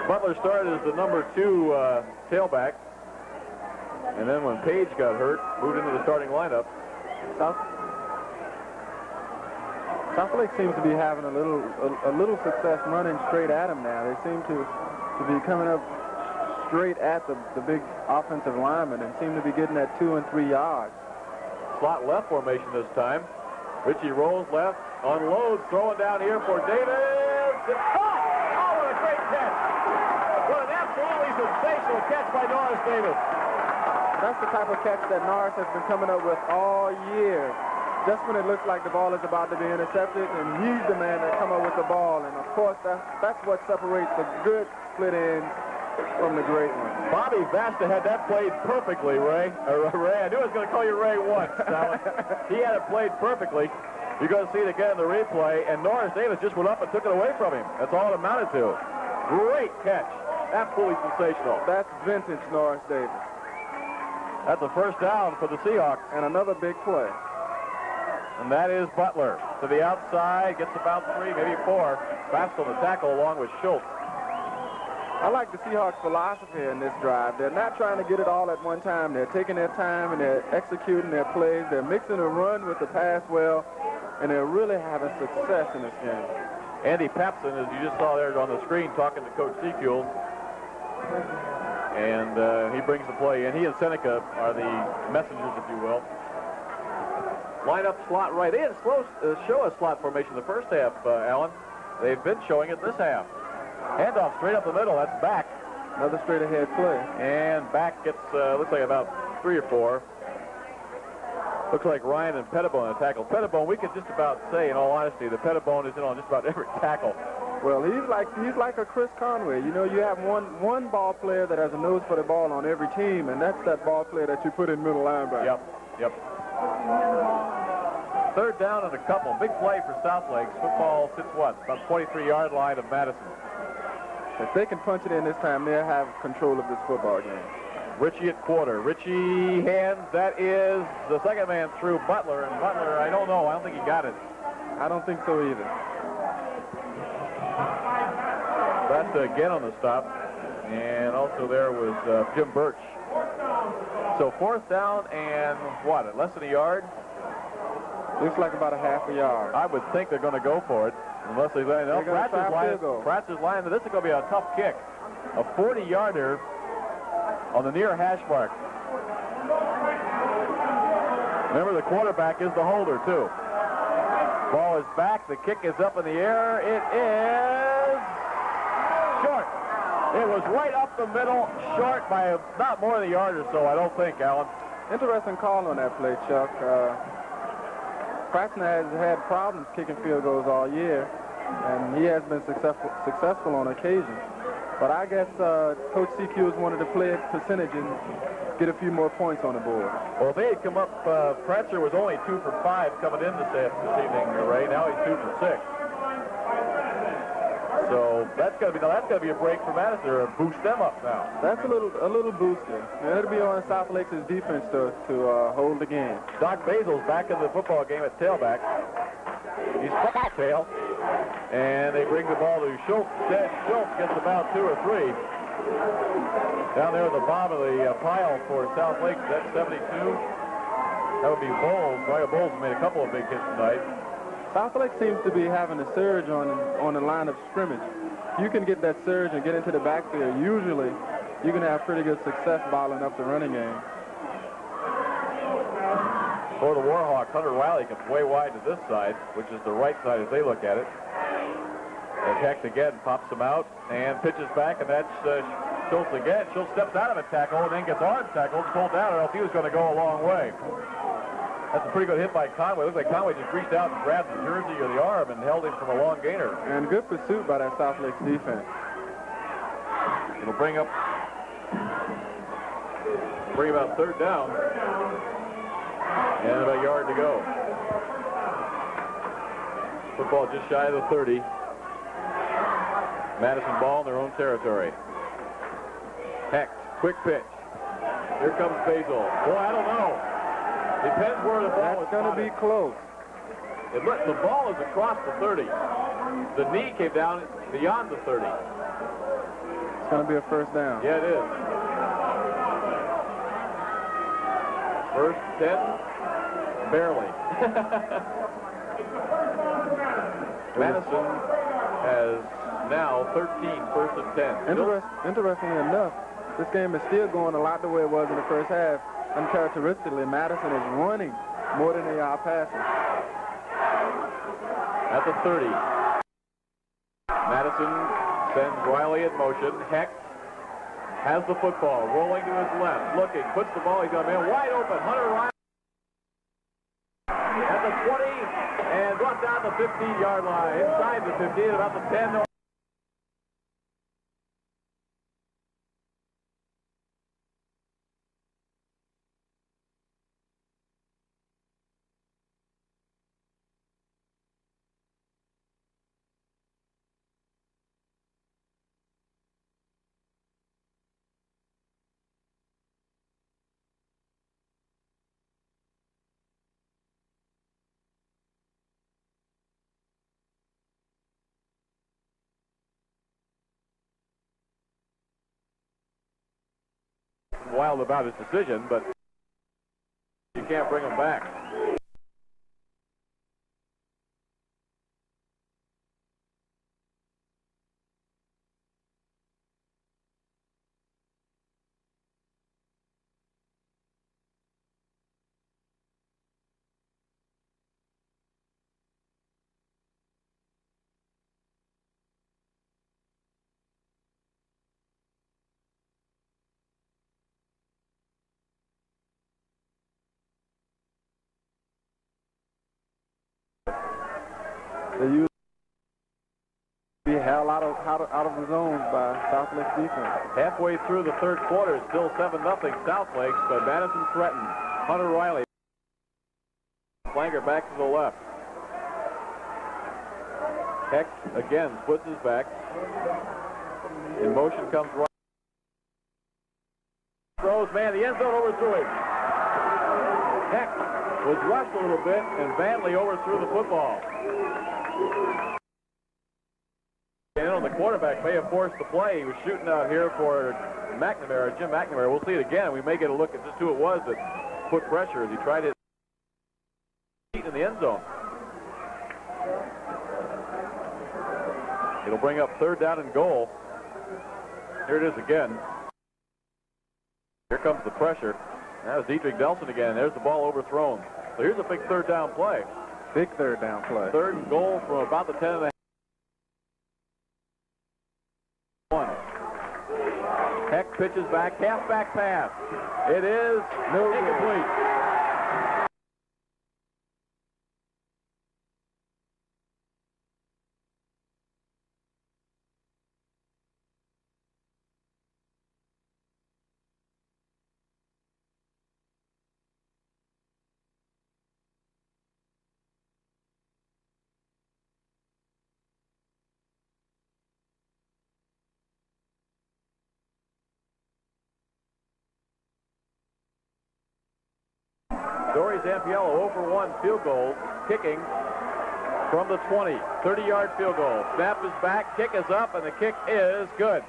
Butler started as the number 2 tailback. And then when Page got hurt, moved into the starting lineup. South Lake seems to be having a little success running straight at him now. They seem to be coming up straight at the big offensive lineman and seem to be getting that 2 and 3 yards. Slot left formation this time. Richie rolls left, unloads, throwing down here for Davis. It's caught! Oh, what a great catch! What an absolutely sensational catch by Norris Davis. That's the type of catch that Norris has been coming up with all year. Just when it looks like the ball is about to be intercepted, and he's the man that come up with the ball. And of course, that's what separates the good split ends from the great ones. Bobby Vasta had that played perfectly, Ray. Ray, I knew I was going to call you Ray once, Alan. He had it played perfectly. You're going to see it again in the replay, and Norris Davis just went up and took it away from him. That's all it amounted to. Great catch. Absolutely sensational. That's vintage Norris Davis. That's a first down for the Seahawks. And another big play. And that is Butler to the outside, gets about 3, maybe 4. Fast on the tackle along with Schultz. I like the Seahawks' philosophy in this drive. They're not trying to get it all at one time. They're taking their time and they're executing their plays. They're mixing the run with the pass well, and they're really having success in this game. Andy Papson, as you just saw there on the screen, talking to Coach Seacule. And he brings the play in. He and Seneca are the messengers, if you will. Line up slot right. They didn't show a slot formation the first half, Alan. They've been showing it this half. Handoff straight up the middle. That's back. Another straight ahead play. And back gets, looks like about 3 or 4. Looks like Ryan and Pettibone have tackled. Pettibone, we could just about say, in all honesty, that Pettibone is in on just about every tackle. Well, he's like a Chris Conway. You know, you have one ball player that has a nose for the ball on every team, and that's that ball player that you put in middle linebacker. Yep. Third down and a couple. Big play for South Lakes. Football sits what? About 23-yard line of Madison. If they can punch it in this time, they'll have control of this football game. Richie at quarter. Richie hands. That is the second man through Butler. And Butler, I don't know. I don't think he got it. I don't think so either. That's again on the stop. And also there was Jim Birch. So fourth down and what? Less than a yard? Looks like about a half a yard. I would think they're going to go for it. Unless they line up. Pratt's is line. This is going to be a tough kick. A 40-yarder on the near hash mark. Remember, the quarterback is the holder, too. Ball is back. The kick is up in the air. It is short. It was right up the middle, short by not more than a yard or so, I don't think, Alan. Interesting call on that play, Chuck. Pratt has had problems kicking field goals all year, and he has been successful on occasion. But I guess Coach CQ has wanted to play a percentage and get a few more points on the board. Well, they had come up, Pratzer was only 2 for 5 coming in this evening, Ray. Now he's 2 for 6. So that's got to be a break for Madison, or boost them up now. That's a little booster. It'll be on South Lakes' defense to hold the game. Doc Basil's back in the football game at tailback. He's back tail, and they bring the ball to Schultz. Schultz gets about 2 or 3. Down there at the bottom of the pile for South Lakes, that's 72. That would be Bowles. Roy Bowles made a couple of big hits tonight. South Lake seems to be having a surge on the line of scrimmage. You can get that surge and get into the backfield. Usually, you can have pretty good success bottling up the running game. For the Warhawks, Hunter Riley comes way wide to this side, which is the right side as they look at it. Hecht again pops him out and pitches back, and that's Schultz again. Schultz steps out of a tackle and then gets arm tackled, pulled down, or else he was going to go a long way. That's a pretty good hit by Conway. Looks like Conway just reached out and grabbed the jersey or the arm and held him from a long gainer. And good pursuit by that South Lakes defense. It'll bring about third down. And about a yard to go. Football just shy of the 30. Madison ball in their own territory. Hecht, quick pitch. Here comes Basil. Boy, I don't know. Depends where the ball is. That's going to be close. The ball is across the 30. The knee came down beyond the 30. It's going to be a first down. Yeah, it is. First 10, barely. Madison has now 13, first and 10. Interestingly enough, this game is still going a lot the way it was in the first half. Uncharacteristically, Madison is running more than they are passing. At the 30. Madison sends Riley in motion. Hecht has the football, rolling to his left, looking, puts the ball, he's got a man wide open. Hunter Riley at the 20 and brought down the 15-yard line. Inside the 15, about the 10. Wild about his decision, but you can't bring him back. They usually be held out of the zones by South Lakes defense. Halfway through the third quarter, still 7-0 South Lakes, but Madison threatened. Hunter Riley, flanker back to the left. Hecht again splits his back. In motion comes Riley. Throws, man, the end zone overthrew him. Hecht was rushed a little bit, and Vanley overthrew the football. And the quarterback may have forced the play. He was shooting out here for McNamara, Jim McNamara. We'll see it again. We may get a look at just who it was that put pressure as he tried to hit in the end zone. It'll bring up third down and goal. Here it is again. Here comes the pressure. That was Dietrich Nelson again. There's the ball overthrown. So here's a big third down play. Big third down play. Third and goal from about the 10.5. Hecht pitches back, halfback pass. It is incomplete. Dory Zampiello 0-for-1 field goal, kicking from the 20. 30-yard field goal. Snap is back, kick is up, and the kick is good.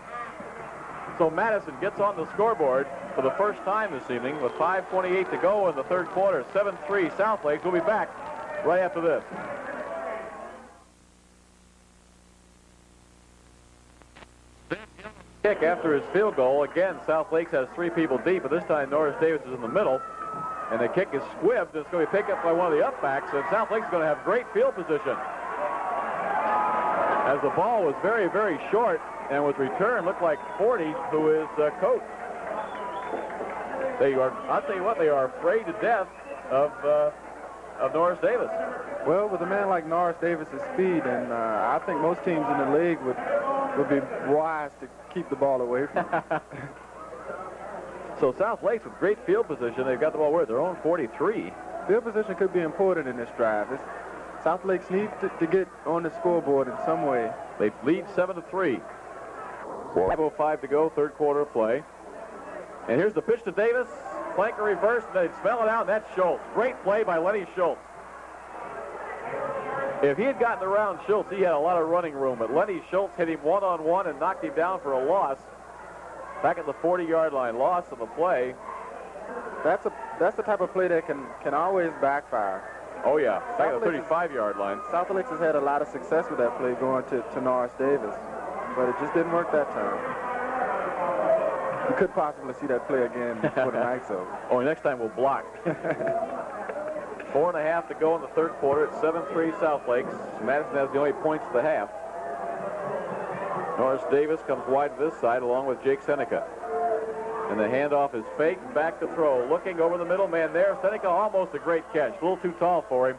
So Madison gets on the scoreboard for the first time this evening with 5:28 to go in the third quarter. 7-3 South Lakes. We'll be back right after this. Kick after his field goal. Again, South Lakes has three people deep, but this time Norris Davis is in the middle. And the kick is squibbed, and it's going to be picked up by one of the upbacks, and South Lakes is going to have great field position. As the ball was very, very short, and was returned, looked like 40, who is Coates. They are, I'll tell you what, they are afraid to death of Norris Davis. Well, with a man like Norris Davis' speed, and I think most teams in the league would be wise to keep the ball away from him. So South Lakes with great field position. They've got the ball where? Their own 43. Field position could be important in this drive. South Lakes need to get on the scoreboard in some way. They lead 7-3. 5:05 to go, third quarter of play. And here's the pitch to Davis. Flanker reverse, they spell it out, and that's Schultz. Great play by Lenny Schultz. If he had gotten around Schultz, he had a lot of running room. But Lenny Schultz hit him one-on-one and knocked him down for a loss. Back at the 40-yard line, loss of the play. That's the type of play that can always backfire. Oh, yeah. Back at the 35-yard line. South Lakes has had a lot of success with that play going to Norris Davis, but it just didn't work that time. You could possibly see that play again before the night's over. Oh, next time we'll block. 4.5 to go in the third quarter. It's 7-3 South Lakes. Madison has the only points at the half. Norris Davis comes wide to this side along with Jake Seneca. And the handoff is fake, back to throw. Looking over the middle man there. Seneca almost a great catch. A little too tall for him.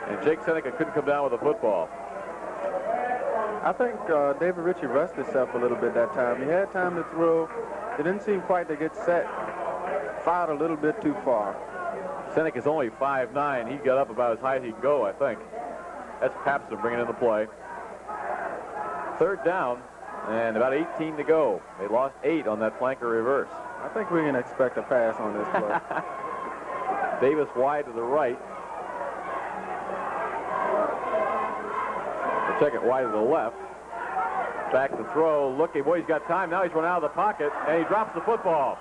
And Jake Seneca couldn't come down with the football. I think David Ritchie rushed himself a little bit that time. He had time to throw. It didn't seem quite to get set. Fired a little bit too far. Seneca's only 5'9". He got up about as high as he can go, I think. That's Papson bringing in the play. Third down. And about 18 to go. They lost 8 on that flanker reverse. I think we can expect a pass on this play. Davis wide to the right. We'll check it wide to the left. Back to throw. Looking. Boy, he's got time. Now he's run out of the pocket. And he drops the football.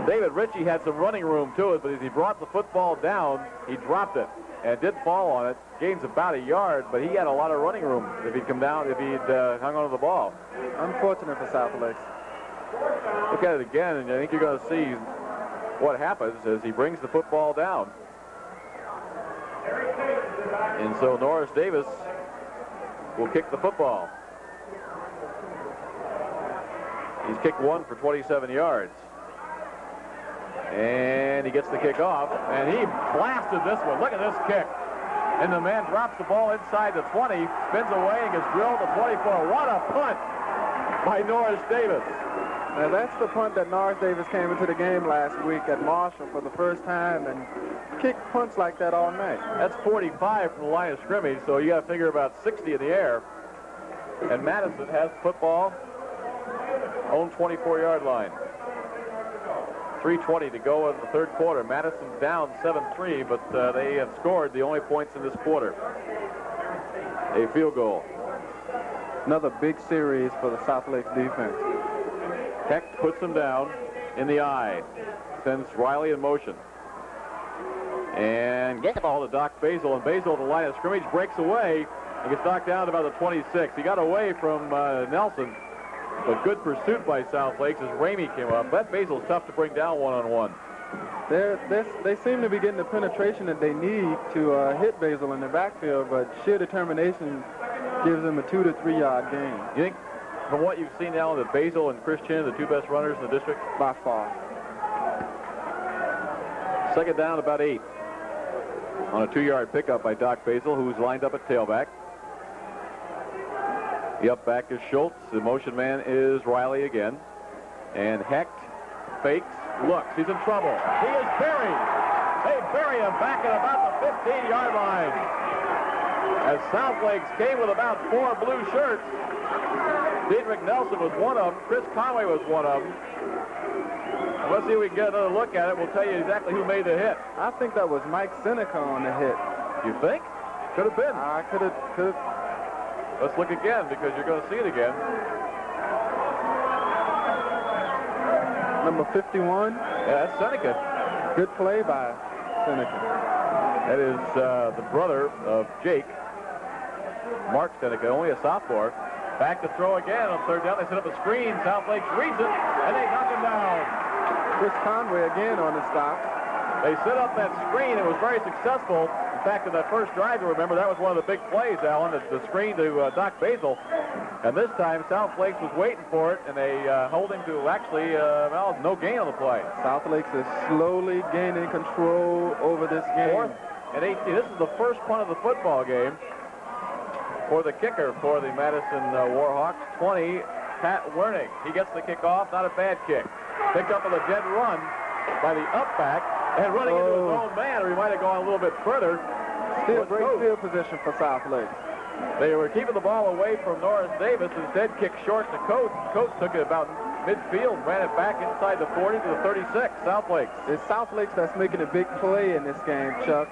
David Ritchie had some running room to it, but as he brought the football down, he dropped it. And did fall on it. Gains about a yard, but he had a lot of running room if he'd come down, if he'd hung on to the ball. Unfortunate for South Lakes. Look at it again, and I think you're going to see what happens as he brings the football down. And so Norris Davis will kick the football. He's kicked one for 27 yards. And he gets the kick off, and he blasted this one. Look at this kick. And the man drops the ball inside the 20, spins away and gets drilled to 24. What a punt by Norris Davis. Now that's the punt that Norris Davis came into the game last week at Marshall for the first time and kicked punts like that all night. That's 45 from the line of scrimmage, so you got to figure about 60 in the air. And Madison has football on 24-yard line. 3:20 to go in the third quarter. Madison's down 7-3, but they have scored the only points in this quarter. A field goal. Another big series for the South Lakes defense. Hecht puts him down in the eye. Sends Riley in motion. And gets the ball to Doc Basil. And Basil at the line of scrimmage breaks away and gets knocked down to about the 26. He got away from Nelson. But good pursuit by South Lakes as Ramey came up. That Basil's tough to bring down one-on-one. They seem to be getting the penetration that they need to hit Basil in the backfield, but sheer determination gives them a 2 to 3 yard gain. You think, from what you've seen now, that Basil and Chris Chin are the two best runners in the district? By far. Second down, about 8. On a 2-yard pickup by Doc Basil, who's lined up at tailback. The up back is Schultz. The motion man is Riley again. And Hecht fakes, looks. He's in trouble. He is buried. They bury him back at about the 15-yard line. As South Lakes came with about 4 blue shirts. Diedrich Nelson was one of them. Chris Conway was one of them. Let's see if we can get another look at it. We'll tell you exactly who made the hit. I think that was Mike Seneca on the hit. You think? Could have been. I could have. Let's look again because you're going to see it again. Number 51. Yeah, that's Seneca. Good play by Seneca. That is the brother of Jake, Mark Seneca, only a sophomore. Back to throw again on third down. They set up a screen. South Lakes reads it, and they knock him down. Chris Conway again on the stop. They set up that screen. It was very successful. In fact, in that first drive, you remember, that was one of the big plays, Alan, the screen to Doc Basil. And this time, South Lakes was waiting for it, and they hold him to actually, well, no gain on the play. South Lakes is slowly gaining control over this game. 4th and 18. This is the first punt of the football game for the kicker for the Madison Warhawks. 20, Pat Wernig. He gets the kick off. Not a bad kick. Picked up with a dead run by the up back. And running into his own man, or he might have gone a little bit further. Still great field position for South Lakes. They were keeping the ball away from Norris Davis. Instead, kicked short to Coates. Coates took it about midfield, ran it back inside the 40 to the 36. South Lakes. It's South Lakes that's making a big play in this game, Chuck.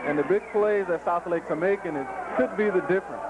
And the big plays that South Lakes are making could be the difference.